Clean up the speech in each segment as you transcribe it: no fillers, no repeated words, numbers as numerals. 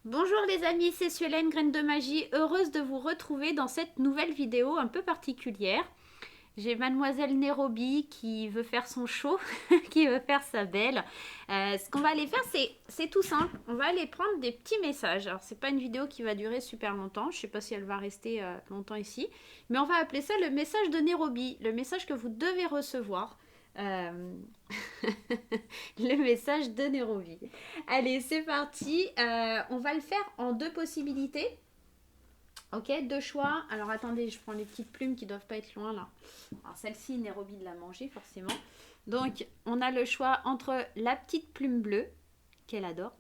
Bonjour les amis, c'est Suelaine, Graine de Magie, heureuse de vous retrouver dans cette nouvelle vidéo un peu particulière. J'ai Mademoiselle Nairobi qui veut faire son show, qui veut faire sa belle. Ce qu'on va aller faire, c'est tout simple. On va aller prendre des petits messages. Alors, c'est pas une vidéo qui va durer super longtemps. Je sais pas si elle va rester longtemps ici. Mais on va appeler ça le message de Nairobi. Le message que vous devez recevoir. Euh, le message de Nairobi. Allez, c'est parti. On va le faire en deux possibilités. Ok, deux choix. Alors attendez, je prends les petites plumes qui doivent pas être loin là. Alors celle-ci, Nairobi l'a mangée forcément. Donc on a le choix entre la petite plume bleue, qu'elle adore,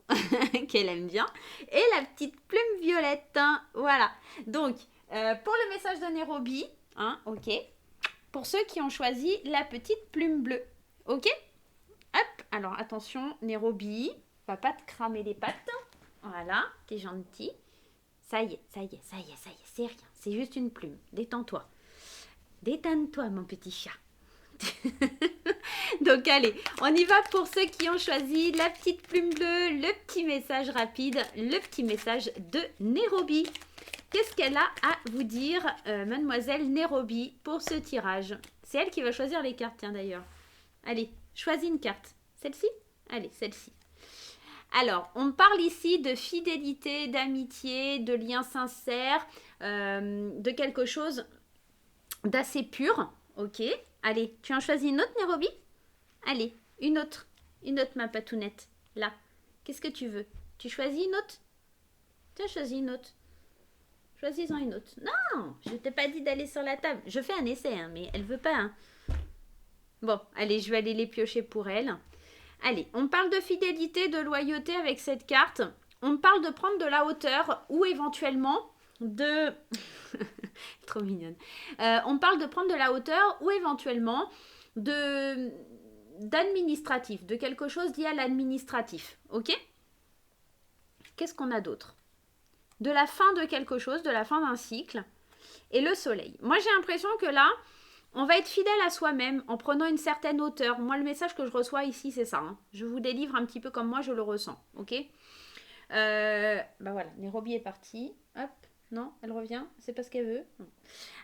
qu'elle aime bien, et la petite plume violette. Hein. Voilà. Donc pour le message de Nairobi, hein, ok. Pour ceux qui ont choisi la petite plume bleue, ok. Hop, alors attention, Nairobi, va pas te cramer les pattes. Voilà, t'es gentil. Ça y est, ça y est, ça y est, ça y est, c'est rien. C'est juste une plume. Détends-toi. Détends-toi, mon petit chat. Donc allez, on y va pour ceux qui ont choisi la petite plume bleue, le petit message rapide, le petit message de Nairobi. Qu'est-ce qu'elle a à vous dire, mademoiselle Nairobi, pour ce tirage? C'est elle qui va choisir les cartes, tiens d'ailleurs. Allez, choisis une carte. Celle-ci? Allez, celle-ci. Alors, on parle ici de fidélité, d'amitié, de liens sincères, de quelque chose d'assez pur. Ok. Allez, tu en choisis une autre, Nairobi? Allez, une autre. Une autre, ma patounette. Là. Qu'est-ce que tu veux? Tu choisis une autre? Tiens, choisis une autre. Choisis-en une autre. Non, je t'ai pas dit d'aller sur la table. Je fais un essai, hein, mais elle veut pas. Hein. Bon, allez, je vais aller les piocher pour elle. Allez, on parle de fidélité, de loyauté avec cette carte. On parle de prendre de la hauteur ou éventuellement de... Trop mignonne. On parle de prendre de la hauteur ou éventuellement de d'administratif, de quelque chose lié à l'administratif. Ok? Qu'est-ce qu'on a d'autre? De la fin de quelque chose, de la fin d'un cycle. Et le soleil. Moi, j'ai l'impression que là, on va être fidèle à soi-même en prenant une certaine hauteur. Moi, le message que je reçois ici, c'est ça. Hein. Je vous délivre un petit peu comme moi, je le ressens. Ok. Bah voilà, Nairobi est partie. Hop. Non, elle revient. C'est pas ce qu'elle veut. Non.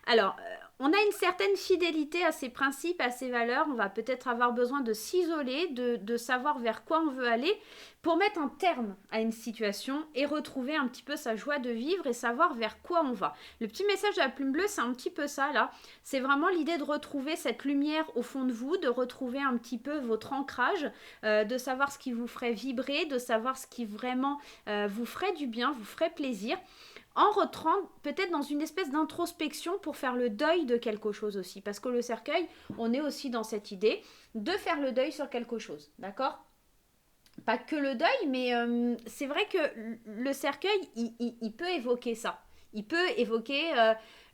Alors, on a une certaine fidélité à ses principes, à ses valeurs. On va peut-être avoir besoin de s'isoler, de savoir vers quoi on veut aller pour mettre un terme à une situation et retrouver un petit peu sa joie de vivre et savoir vers quoi on va. Le petit message de la plume bleue, c'est un petit peu ça là. C'est vraiment l'idée de retrouver cette lumière au fond de vous, de retrouver un petit peu votre ancrage, de savoir ce qui vous ferait vibrer, de savoir ce qui vraiment vous ferait du bien, vous ferait plaisir en rentrant peut-être dans une espèce d'introspection pour faire le deuil de quelque chose aussi. Parce que le cercueil, on est aussi dans cette idée de faire le deuil sur quelque chose, d'accord? Pas que le deuil, mais c'est vrai que le cercueil, il peut évoquer ça. Il peut évoquer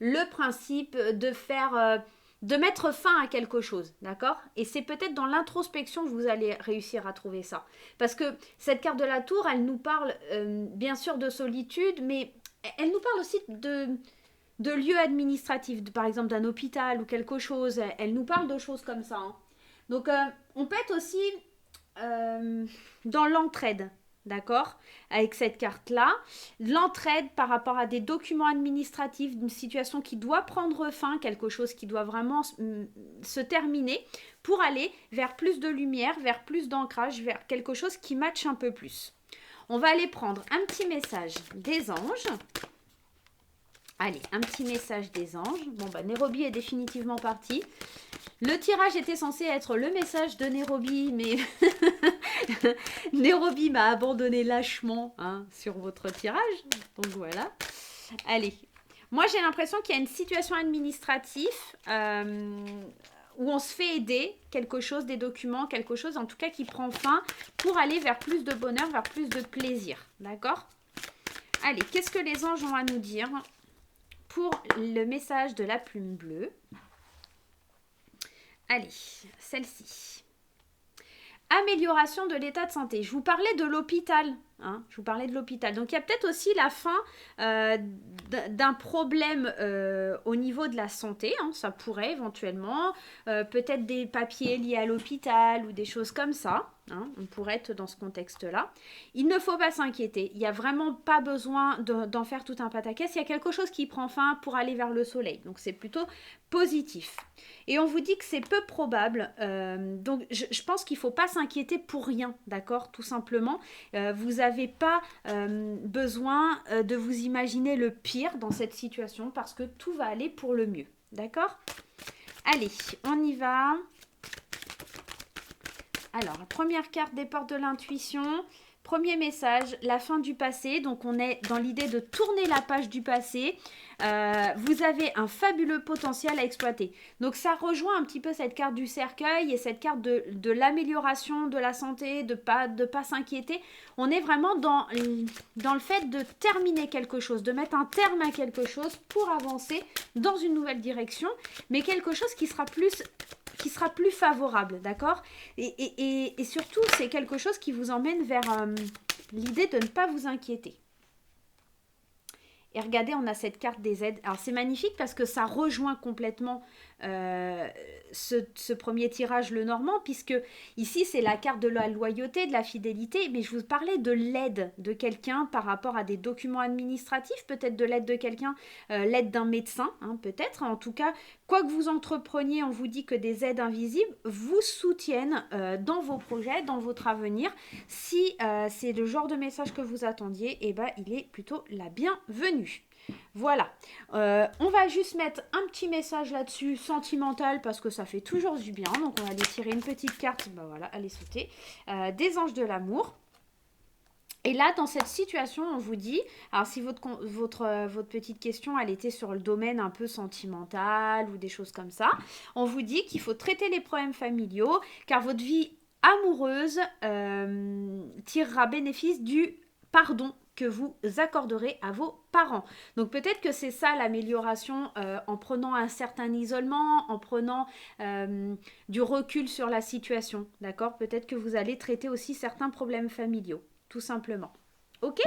le principe de faire... de mettre fin à quelque chose, d'accord? Et c'est peut-être dans l'introspection que vous allez réussir à trouver ça. Parce que cette carte de la tour, elle nous parle bien sûr de solitude, mais elle nous parle aussi de lieux administratifs, par exemple d'un hôpital ou quelque chose. Elle nous parle de choses comme ça. Hein. Donc, on peut être aussi dans l'entraide, d'accord, avec cette carte-là. L'entraide par rapport à des documents administratifs, d'une situation qui doit prendre fin, quelque chose qui doit vraiment se terminer, pour aller vers plus de lumière, vers plus d'ancrage, vers quelque chose qui matche un peu plus. On va aller prendre un petit message des anges. Allez, un petit message des anges. Bon, bah, Nairobi est définitivement parti. Le tirage était censé être le message de Nairobi, mais Nairobi m'a abandonné lâchement hein, sur votre tirage. Donc voilà. Allez. Moi, j'ai l'impression qu'il y a une situation administrative où on se fait aider, quelque chose, des documents, quelque chose en tout cas qui prend fin pour aller vers plus de bonheur, vers plus de plaisir. D'accord? Allez, qu'est-ce que les anges ont à nous dire pour le message de la plume bleue? Allez, celle-ci. Amélioration de l'état de santé. Je vous parlais de l'hôpital. Hein, je vous parlais de l'hôpital. Donc, il y a peut-être aussi la fin d'un problème au niveau de la santé. Hein, ça pourrait éventuellement. Peut-être des papiers liés à l'hôpital ou des choses comme ça. hein, on pourrait être dans ce contexte-là. Il ne faut pas s'inquiéter. Il n'y a vraiment pas besoin d'en faire tout un pataquès. Il y a quelque chose qui prend fin pour aller vers le soleil. Donc, c'est plutôt positif. Et on vous dit que c'est peu probable. Donc, je pense qu'il ne faut pas s'inquiéter pour rien, d'accord? Tout simplement. Vous n'avez pas besoin de vous imaginer le pire dans cette situation parce que tout va aller pour le mieux, d'accord? Allez, on y va. Alors, première carte des portes de l'intuition. Premier message, la fin du passé. Donc, on est dans l'idée de tourner la page du passé. Vous avez un fabuleux potentiel à exploiter. Donc, ça rejoint un petit peu cette carte du cercueil et cette carte de l'amélioration de la santé, de pas s'inquiéter. On est vraiment dans le fait de terminer quelque chose, de mettre un terme à quelque chose pour avancer dans une nouvelle direction, mais quelque chose qui sera plus favorable, d'accord? Et surtout, c'est quelque chose qui vous emmène vers l'idée de ne pas vous inquiéter. Et regardez, on a cette carte des aides. Alors, c'est magnifique parce que ça rejoint complètement ce premier tirage, le Normand, puisque ici, c'est la carte de la loyauté, de la fidélité. Mais je vous parlais de l'aide de quelqu'un par rapport à des documents administratifs, peut-être de l'aide de quelqu'un, l'aide d'un médecin, hein, peut-être. En tout cas, quoi que vous entrepreniez, on vous dit que des aides invisibles vous soutiennent dans vos projets, dans votre avenir. Si c'est le genre de message que vous attendiez, eh ben, il est plutôt la bienvenue. Voilà, on va juste mettre un petit message là-dessus, sentimental, parce que ça fait toujours du bien. Donc on va aller tirer une petite carte, ben voilà, allez sauter, des anges de l'amour. Et là, dans cette situation, on vous dit, alors si votre petite question, elle était sur le domaine un peu sentimental ou des choses comme ça, on vous dit qu'il faut traiter les problèmes familiaux, car votre vie amoureuse tirera bénéfice du pardon que vous accorderez à vos parents. Donc peut-être que c'est ça l'amélioration en prenant un certain isolement, en prenant du recul sur la situation, d'accord? Peut-être que vous allez traiter aussi certains problèmes familiaux, tout simplement. Ok?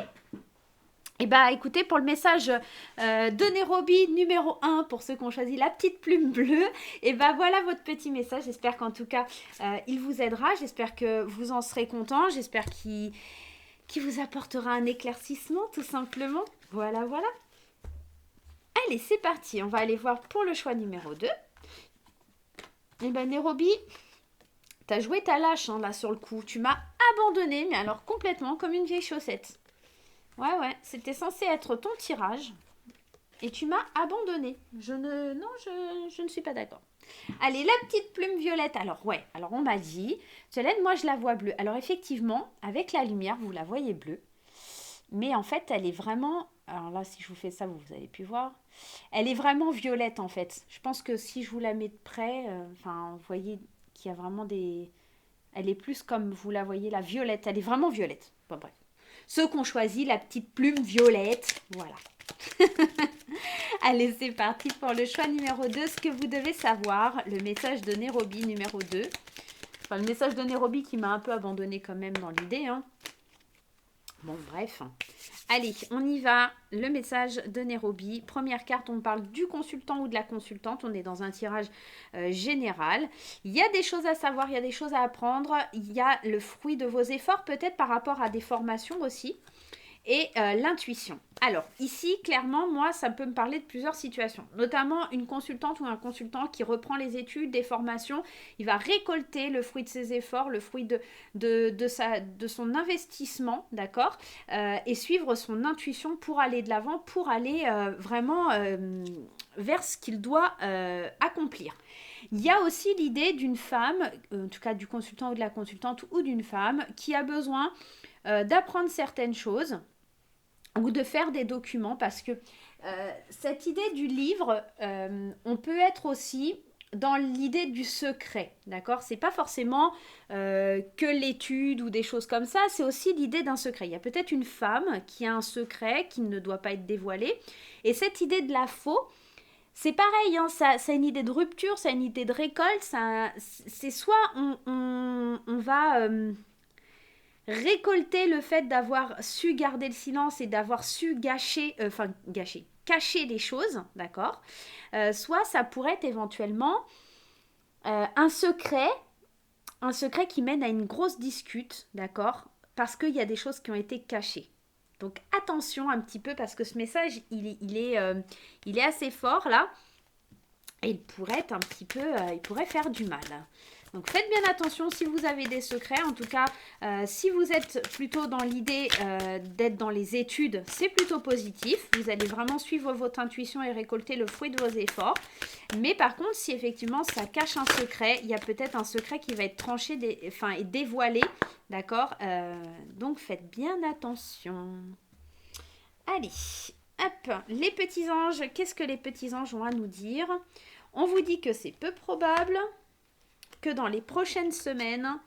Et bah écoutez, pour le message de Nairobi numéro 1, pour ceux qui ont choisi la petite plume bleue, et bah voilà votre petit message. J'espère qu'en tout cas, il vous aidera. J'espère que vous en serez content. J'espère qu'il vous apportera un éclaircissement, tout simplement. Voilà, voilà. Allez, c'est parti. On va aller voir pour le choix numéro 2. Et ben Nairobi, t'as joué ta lâche hein, là sur le coup. Tu m'as abandonné, mais alors complètement comme une vieille chaussette. Ouais, c'était censé être ton tirage. Et tu m'as abandonné. Je ne suis pas d'accord. Allez, la petite plume violette. Alors on m'a dit, Solène, moi je la vois bleue. Alors effectivement, avec la lumière, vous la voyez bleue. Mais en fait, elle est vraiment... Alors là, si je vous fais ça, vous avez pu voir. Elle est vraiment violette en fait. Je pense que si je vous la mets de près, vous voyez qu'il y a vraiment des... Elle est plus comme vous la voyez, la violette. Elle est vraiment violette. Bon, bref. Ceux qui ont choisi la petite plume violette, voilà. Allez, c'est parti pour le choix numéro 2. Ce que vous devez savoir, le message de Nairobi numéro 2. Enfin, le message de Nairobi qui m'a un peu abandonné quand même dans l'idée. Hein. Bon, bref. Allez, on y va. Le message de Nairobi. Première carte, on parle du consultant ou de la consultante. On est dans un tirage général. Il y a des choses à savoir, il y a des choses à apprendre. Il y a le fruit de vos efforts, peut-être par rapport à des formations aussi. Et l'intuition. Alors, ici, clairement, moi, ça peut me parler de plusieurs situations. Notamment, une consultante ou un consultant qui reprend les études, des formations. Il va récolter le fruit de ses efforts, le fruit de son investissement, d'accord, et suivre son intuition pour aller de l'avant, pour aller vraiment vers ce qu'il doit accomplir. Il y a aussi l'idée d'une femme, en tout cas du consultant ou de la consultante, ou d'une femme qui a besoin d'apprendre certaines choses, ou de faire des documents, parce que cette idée du livre, on peut être aussi dans l'idée du secret, d'accord? C'est pas forcément que l'étude ou des choses comme ça, c'est aussi l'idée d'un secret. Il y a peut-être une femme qui a un secret qui ne doit pas être dévoilé, et cette idée de la faux, c'est pareil, hein, ça, c'est une idée de rupture, c'est une idée de récolte, c'est soit on va... récolter le fait d'avoir su garder le silence et d'avoir su cacher les choses, d'accord, soit ça pourrait être éventuellement un secret un secret qui mène à une grosse dispute, d'accord? Parce qu'il y a des choses qui ont été cachées. Donc attention un petit peu parce que ce message, il est assez fort là. Et il pourrait être un petit peu, il pourrait faire du mal. Donc faites bien attention si vous avez des secrets. En tout cas, si vous êtes plutôt dans l'idée d'être dans les études, c'est plutôt positif. Vous allez vraiment suivre votre intuition et récolter le fruit de vos efforts. Mais par contre, si effectivement ça cache un secret, il y a peut-être un secret qui va être tranché et dévoilé. D'accord. Donc faites bien attention. Allez, hop, les petits anges. Qu'est-ce que les petits anges ont à nous dire? On vous dit que c'est peu probable que dans les prochaines semaines,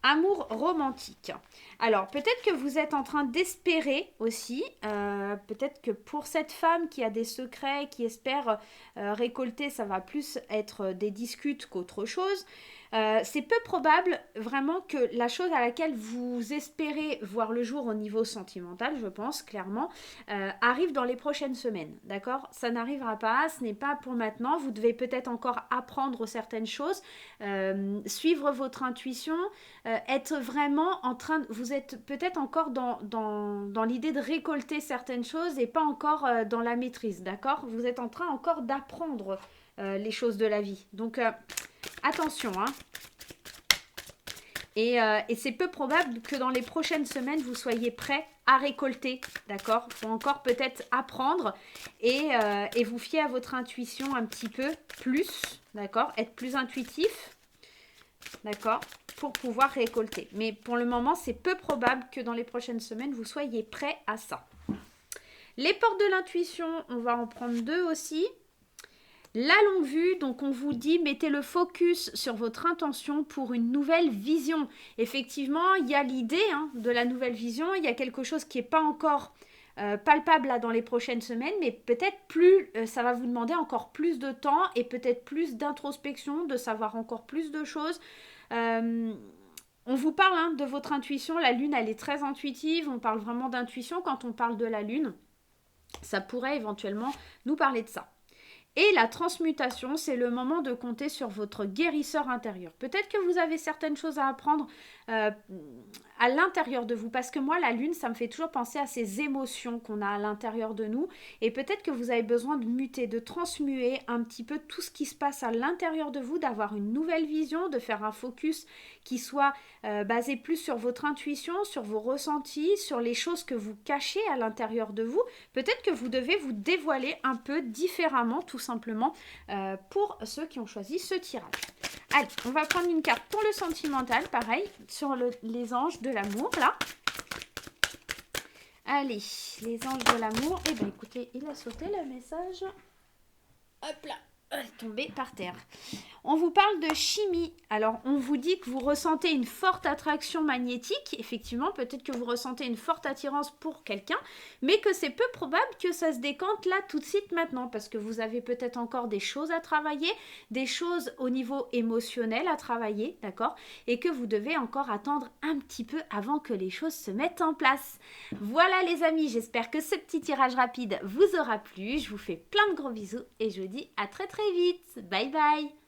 amour romantique. Alors, peut-être que vous êtes en train d'espérer aussi, peut-être que pour cette femme qui a des secrets, qui espère récolter, ça va plus être des disputes qu'autre chose. C'est peu probable vraiment que la chose à laquelle vous espérez voir le jour au niveau sentimental, je pense clairement, arrive dans les prochaines semaines, d'accord? Ça n'arrivera pas, ce n'est pas pour maintenant, vous devez peut-être encore apprendre certaines choses, suivre votre intuition, être vraiment en train de... Vous êtes peut-être encore dans l'idée de récolter certaines choses et pas encore dans la maîtrise, d'accord? Vous êtes en train encore d'apprendre les choses de la vie. Donc, attention, hein. Et c'est peu probable que dans les prochaines semaines, vous soyez prêts à récolter, d'accord? Il faut encore peut-être apprendre et vous fier à votre intuition un petit peu plus, d'accord? Être plus intuitif, d'accord? Pour pouvoir récolter. Mais pour le moment, c'est peu probable que dans les prochaines semaines, vous soyez prêts à ça. Les portes de l'intuition, on va en prendre 2 aussi. La longue vue, donc on vous dit, mettez le focus sur votre intention pour une nouvelle vision. Effectivement, il y a l'idée de la nouvelle vision, il y a quelque chose qui n'est pas encore palpable là dans les prochaines semaines, mais peut-être plus, ça va vous demander encore plus de temps et peut-être plus d'introspection, de savoir encore plus de choses. On vous parle de votre intuition, la lune elle est très intuitive, on parle vraiment d'intuition quand on parle de la lune. Ça pourrait éventuellement nous parler de ça. Et la transmutation, c'est le moment de compter sur votre guérisseur intérieur. Peut-être que vous avez certaines choses à apprendre à l'intérieur de vous. Parce que moi, la lune, ça me fait toujours penser à ces émotions qu'on a à l'intérieur de nous. Et peut-être que vous avez besoin de muter, de transmuer un petit peu tout ce qui se passe à l'intérieur de vous, d'avoir une nouvelle vision, de faire un focus qui soit basé plus sur votre intuition, sur vos ressentis, sur les choses que vous cachez à l'intérieur de vous. Peut-être que vous devez vous dévoiler un peu différemment, tout simplement, pour ceux qui ont choisi ce tirage. Allez, on va prendre une carte pour le sentimental, pareil, sur les anges de l'amour, là. Allez, les anges de l'amour. Eh bien, écoutez, il a sauté le message. Hop là, tombé par terre. On vous parle de chimie. Alors, on vous dit que vous ressentez une forte attraction magnétique. Effectivement, peut-être que vous ressentez une forte attirance pour quelqu'un, mais que c'est peu probable que ça se décante là tout de suite maintenant, parce que vous avez peut-être encore des choses à travailler, des choses au niveau émotionnel à travailler, d'accord? Et que vous devez encore attendre un petit peu avant que les choses se mettent en place. Voilà les amis, j'espère que ce petit tirage rapide vous aura plu. Je vous fais plein de gros bisous et je vous dis à très très vite. Bye bye!